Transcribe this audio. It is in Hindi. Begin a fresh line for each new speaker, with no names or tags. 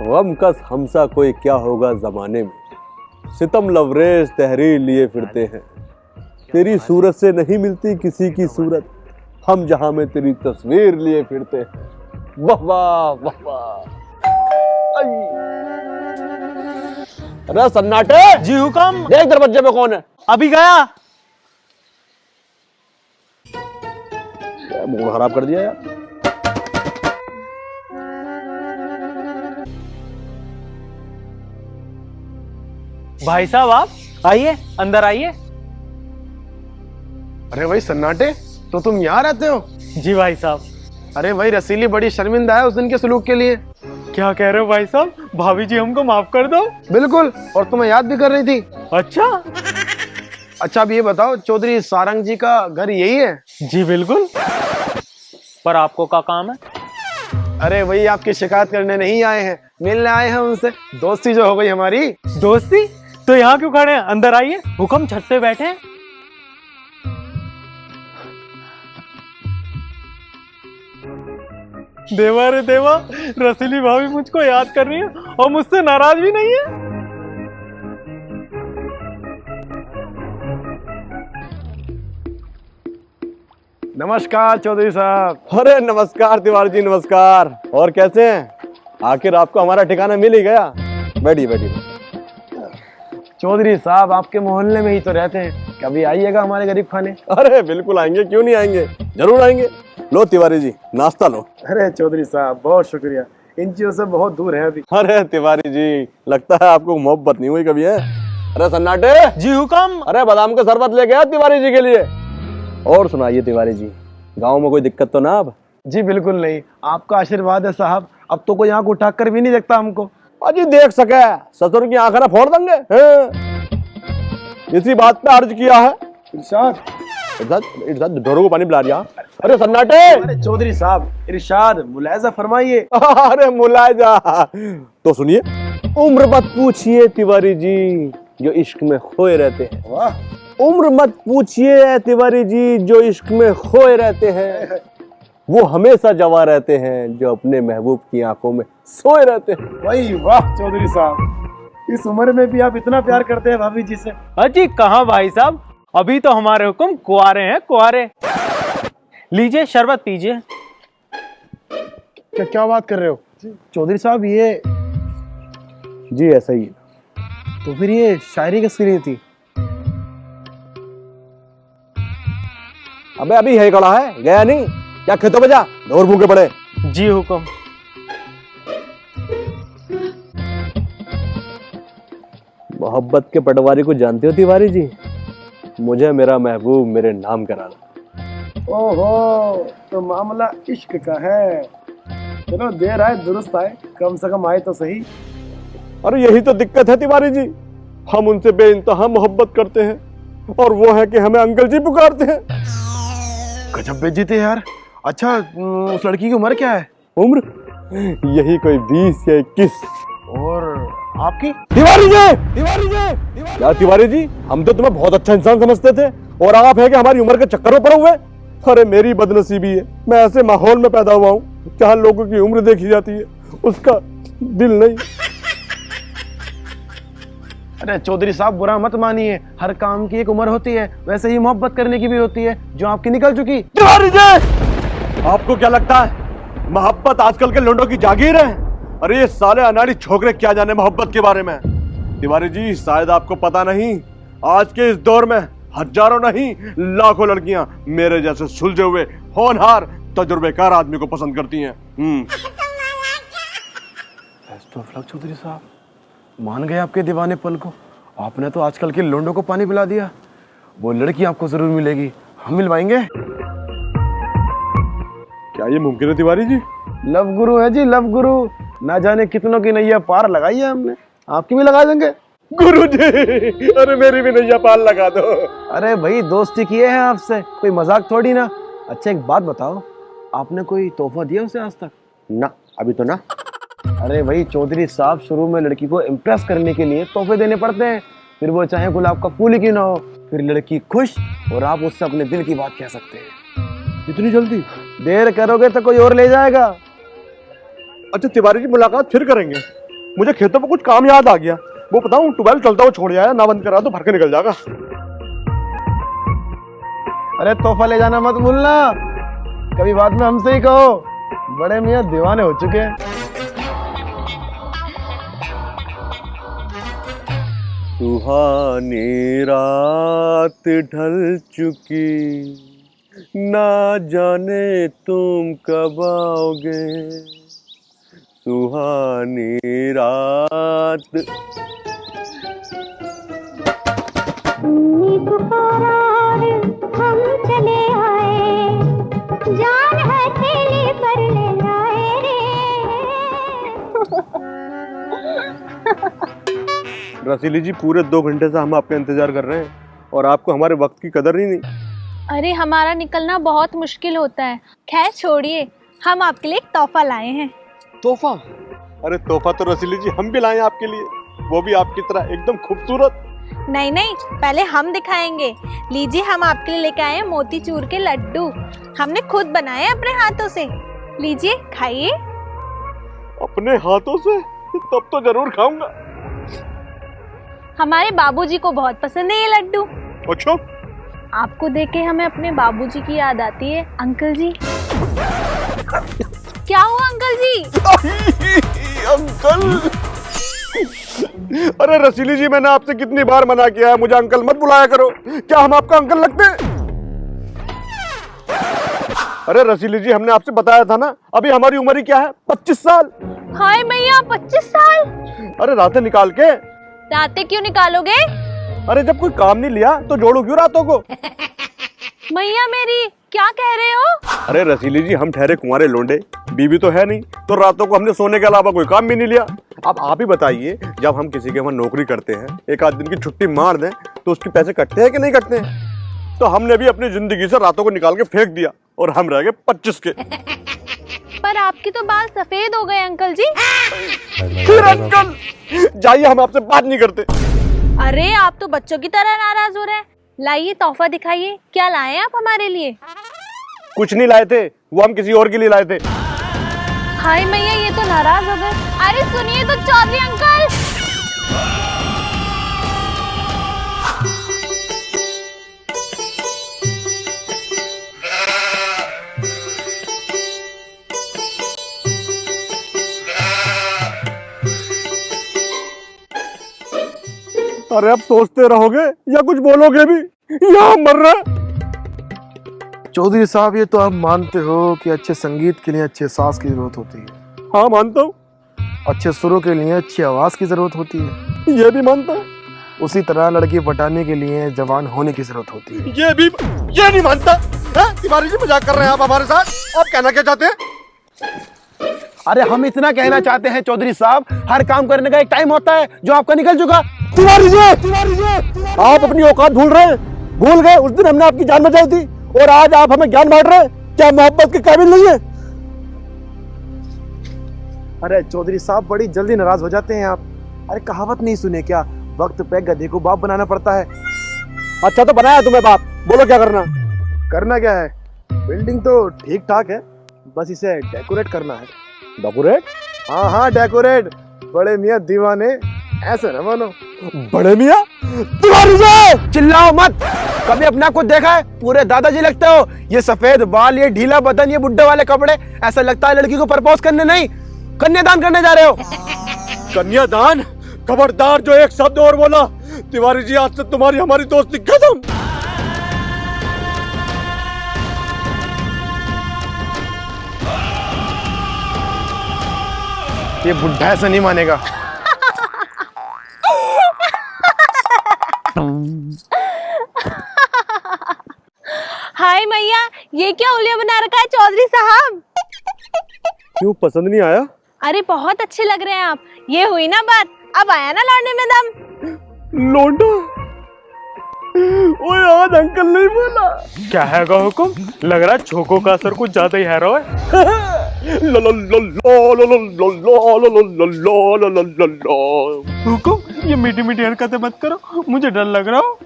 गम कस हमसा कोई क्या होगा जमाने में, सितम लवरेज तहरीर लिए फिरते हैं। तेरी सूरत से नहीं मिलती किसी की सूरत, हम जहां में तेरी तस्वीर लिए फिरते हैं। वाह वाह वाह वाह। अरे सन्नाटे
जी हुक्म।
देख दरवाजे पे कौन है।
अभी गया।
मूड खराब कर दिया यार।
भाई साहब आप आइए, अंदर आइए।
अरे भाई सन्नाटे, तो तुम यहाँ रहते हो?
जी भाई साहब।
अरे भाई रसीली बड़ी शर्मिंदा है उस दिन के सलूक के लिए।
क्या कह रहे हो भाई साहब? भाभी जी हमको माफ कर दो।
बिल्कुल, और तुम्हें याद भी कर रही थी।
अच्छा
अच्छा अब ये बताओ, चौधरी सारंग जी का घर यही है?
जी बिल्कुल। पर आपको क्या काम है?
अरे वही आपकी शिकायत करने नहीं आए हैं, मिलने आए हैं उनसे। दोस्ती जो हो गई हमारी।
दोस्ती? तो यहाँ क्यों खड़े हैं? अंदर आइए। हुक्म, छत पे बैठे हैं। देवा रे देवा, रसीली भाभी मुझको याद कर रही है और मुझसे नाराज भी नहीं है।
नमस्कार चौधरी साहब।
अरे नमस्कार तिवारी जी, नमस्कार। और कैसे हैं? आखिर आपको हमारा ठिकाना मिल ही गया। बैठिए बैठिए।
चौधरी साहब आपके मोहल्ले में ही तो रहते हैं, कभी आइएगा हमारे गरीब खाने।
अरे बिल्कुल आएंगे, क्यों नहीं आएंगे, जरूर आएंगे। लो तिवारी जी, नाश्ता लो।
अरे चौधरी साहब बहुत शुक्रिया, इन चीजों से बहुत दूर है अभी।
अरे तिवारी जी, लगता है आपको मोहब्बत नहीं हुई कभी है। अरे सन्नाटे।
जी हुक्म।
अरे बादाम का शरबत लेके आया तिवारी जी के लिए। और सुनाइए तिवारी जी, गांव में कोई दिक्कत तो ना अब?
जी बिल्कुल नहीं, आपका आशीर्वाद है साहब। अब तो कोई आंख उठा कर भी नहीं देखता हमको।
अजी देख सके ससुर की आंखें ना फोड़ देंगे हैं? इसी बात पे अर्ज किया है।
इरशाद।
इरशाद ढोरों को पानी पिला दिया। अरे सन्नाटे।
अरे चौधरी साहब, इरशाद मुलायजा फरमाइए।
अरे मुलायजा तो सुनिए। उम्र मत पूछिए तिवारी जी जो इश्क में खोए रहते हैं।
वाह।
उम्र मत पूछिए तिवारी जी जो इश्क में खोए रहते हैं, वो हमेशा जवां रहते हैं जो अपने महबूब की आंखों में सोए रहते हैं।
वही वाह चौधरी साहब, इस उम्र में भी आप इतना प्यार करते हैं भाभी जी से।
अजी कहाँ भाई साहब, अभी तो हमारे हुक्म कुआरे हैं, कुआरे। लीजिए शरबत पीजिए।
क्या क्या बात कर रहे हो चौधरी साहब? ये
जी ऐसा ही है।
तो फिर ये शायरी किसकी नहीं थी?
अबे अभी है खड़ा है, गया नहीं क्या? खेतों में जा, और भूखे पड़े।
जी हुक्म।
मोहब्बत के पटवारी को जानते हो तिवारी जी? मुझे मेरा महबूब मेरे नाम करा दो।
ओहो, तो मामला इश्क का है। चलो देर आए दुरुस्त आए, कम से कम आए तो सही।
अरे यही तो दिक्कत है तिवारी जी, हम उनसे बेइंतहा मोहब्बत करते हैं और वो है कि हमें अंकल जी पुकारते हैं।
गजब बेइज्जती है यार। अच्छा उस लड़की की उम्र क्या है?
उम्र यही कोई 20 या 21।
और आपकी?
तिवारी जी, तिवारी जी, क्या तिवारी जी, हम तो तुम्हें बहुत अच्छा इंसान समझते थे और आप है कि हमारी उम्र के चक्कर में पड़े हुए। अरे मेरी बदनसीबी है, मैं ऐसे माहौल में पैदा हुआ हूँ जहाँ लोगों की उम्र देखी जाती है, उसका दिल नहीं।
अरे चौधरी साहब बुरा मत मानिए, हर काम की एक उम्र होती है, वैसे ही मोहब्बत करने की भी होती है जो आपकी निकल चुकी।
तिवारी जी, आपको क्या लगता है मोहब्बत आजकल के लोंडों की जागीर है? अरे ये साले अनाड़ी छोकरे क्या जाने मोहब्बत के बारे में। तिवारी जी शायद आपको पता नहीं, आज के इस दौर में हजारों नहीं लाखों लड़कियां मेरे जैसे सुलझे हुए होनहार तजुर्बेकार आदमी को पसंद करती हैं।
चौधरी साहब मान गए आपके दीवाने पल को। आपने तो आजकल के लोंडों को पानी पिला दिया। वो लड़की आपको जरूर मिलेगी, हम मिलवाएंगे।
क्या ये मुमकिन है तिवारी जी?
लव गुरु है जी, लव गुरु। ना जाने कितनों की नैया पार लगाई है हमने, आपकी भी लगा देंगे।
गुरु जी, अरे मेरी भी नैया पार लगा दो।
अरे भाई दोस्ती किए हैं आपसे, कोई मजाक थोड़ी ना। अच्छा एक बात बताओ, आपने कोई तोहफा दिया उसे आज तक?
ना, अभी तो ना।
अरे भाई चौधरी साहब, शुरू में लड़की को इम्प्रेस करने के लिए तोहफे देने पड़ते हैं, फिर वो चाहे गुलाब का फूल ही क्यों ना हो, फिर लड़की खुश और आप उससे अपने दिल की बात कह सकते हैं।
इतनी जल्दी?
देर करोगे तो कोई और ले जाएगा।
अच्छा तिवारी जी, मुलाकात फिर करेंगे? मुझे खेतों पे कुछ काम याद आ गया, वो बताऊं, ट्यूबवेल चलता हुआ छोड़ आया, ना बंद करा तो भर के निकल जाएगा।
अरे तोहफा ले जाना मत भूलना, कभी बाद में हमसे ही कहो, बड़े मियाँ दीवाने हो चुके हैं।
सुहानी रात ढल चुकी, ना जाने तुम कब आओगे, सुहानी रात।
हम चले आए, जान हथेली पर ले आए रे।
रसीली जी, पूरे 2 घंटे से हम आपका इंतजार कर रहे हैं और आपको हमारे वक्त की कदर ही नहीं।
अरे हमारा निकलना बहुत मुश्किल होता है। खैर छोड़िए, हम आपके लिए एक तोहफा लाए हैं।
तोहफा? अरे तोहफा तो रसीली जी हम भी लाए हैं आपके लिए, वो भी आपकी तरह एकदम खूबसूरत।
नहीं नहीं, पहले हम दिखाएंगे। लीजिए, हम आपके लिए लेके आए हैं मोतीचूर के लड्डू। हमने खुद बनाए हैं अपने हाथों से। लीजिए, खाइए।
अपने हाथों से? तब तो जरूर खाऊंगा।
हमारे बाबूजी को बहुत पसंद है ये लड्डू।
अच्छा?
आपको देख के हमें अपने बाबूजी की याद आती है। अंकल जी। क्या हुआ अंकल जी?
अंकल! अरे रसीली जी, मैंने आपसे कितनी बार मना किया है, मुझे अंकल मत बुलाया करो। क्या हम आपका अंकल लगते हैं? अरे रसीली जी, हमने आपसे बताया था ना, अभी हमारी उम्र ही क्या है, 25 साल।
हाय मैया, 25 साल?
अरे रातें निकाल के।
रातें क्यों निकालोगे?
अरे जब कोई काम नहीं लिया तो जोड़ो क्यों रातों को?
मैया मेरी, क्या कह रहे हो?
अरे रसीली जी, हम ठहरे कुंवारे लोंडे, बीवी तो है नहीं, तो रातों को हमने सोने के अलावा कोई काम भी नहीं लिया। अब आप ही बताइए, जब हम किसी के वहां नौकरी करते हैं, एक आध दिन की छुट्टी मार दें तो उसके पैसे कटते हैं कि नहीं कटते हैं? तो हमने भी अपनी जिंदगी से रातों को निकाल के फेंक दिया और हम रह गए 25 के।
पर आपके तो बाल सफेद हो गए अंकल जी।
फिर अंकल, जाइए, हम आपसे बात नहीं करते।
अरे आप तो बच्चों की तरह नाराज हो रहे हैं। लाइए तोहफा दिखाइए, क्या लाए हैं आप हमारे लिए?
कुछ नहीं लाए थे, वो हम किसी और के लिए लाए थे।
हाय मैया, ये तो नाराज हो गए। अरे सुनिए तो चौधरी अंकल।
अरे अब सोचते रहोगे या कुछ बोलोगे भी? यहाँ मर रहा।
चौधरी साहब, ये तो आप मानते हो कि अच्छे संगीत के लिए अच्छे सांस की जरूरत होती है।
हाँ मानता हूँ।
अच्छे सुरों के लिए अच्छी आवाज की जरूरत होती है।
ये भी मानता हूँ।
उसी तरह लड़की पटाने के लिए जवान होने की जरूरत होती है।
ये नहीं मानता। तिवारी जी, मजाक कर रहे हैं आप हमारे साथ? आप कहना क्या चाहते हैं?
अरे हम इतना कहना चाहते हैं चौधरी साहब, हर काम करने का एक टाइम होता है जो आपका निकल चुका।
तिवारी जी, आप अपनी औकात भूल रहे हैं। भूल गए उस दिन हमने आपकी जान बचाई थी और आज आप हमें ज्ञान बांट रहे हैं? क्या मोहब्बत के काबिल नहीं है?
अरे चौधरी साहब, बड़ी जल्दी नाराज हो जाते हैं आप। अरे कहावत नहीं सुने क्या, वक्त पे गधे को बाप बनाना पड़ता है।
अच्छा तो बनाया तुम्हें बाप, बोलो क्या करना?
करना क्या है, बिल्डिंग तो ठीक ठाक है, बस इसे डेकोरेट करना है।
डेकोरेट?
हाँ हाँ डेकोरेट। बड़े मियाँ दीवाने, ऐसे न मानो।
बड़े मियाँ? तिवारी जी!
चिल्लाओ मत। कभी अपना को देखा है? पूरे दादाजी लगते हो। ये सफेद बाल, ये ढीला बदन, ये बुड्ढे वाले कपड़े, ऐसा लगता है लड़की को प्रपोज करने नहीं, कन्यादान करने जा रहे हो।
कन्यादान? खबरदार जो एक शब्द और बोला, तिवारी जी आज से तुम्हारी हमारी दोस्ती खत्म।
ये बुड्ढा ऐसा नहीं मानेगा।
हाय मैया, ये क्या उलिया बना रखा है चौधरी साहब?
क्यों, पसंद नहीं आया?
अरे बहुत अच्छे लग रहे हैं आप। ये हुई ना बात, अब आया ना लौंडे में दम।
लौंडा? ओए आज अंकल नहीं बोला।
क्या है का हुकुम? लग रहा है छोको का असर कुछ ज्यादा ही है रो है। हुकुम, ये मीठी मीठी हरकतें मत करो, मुझे डर लग रहा हो।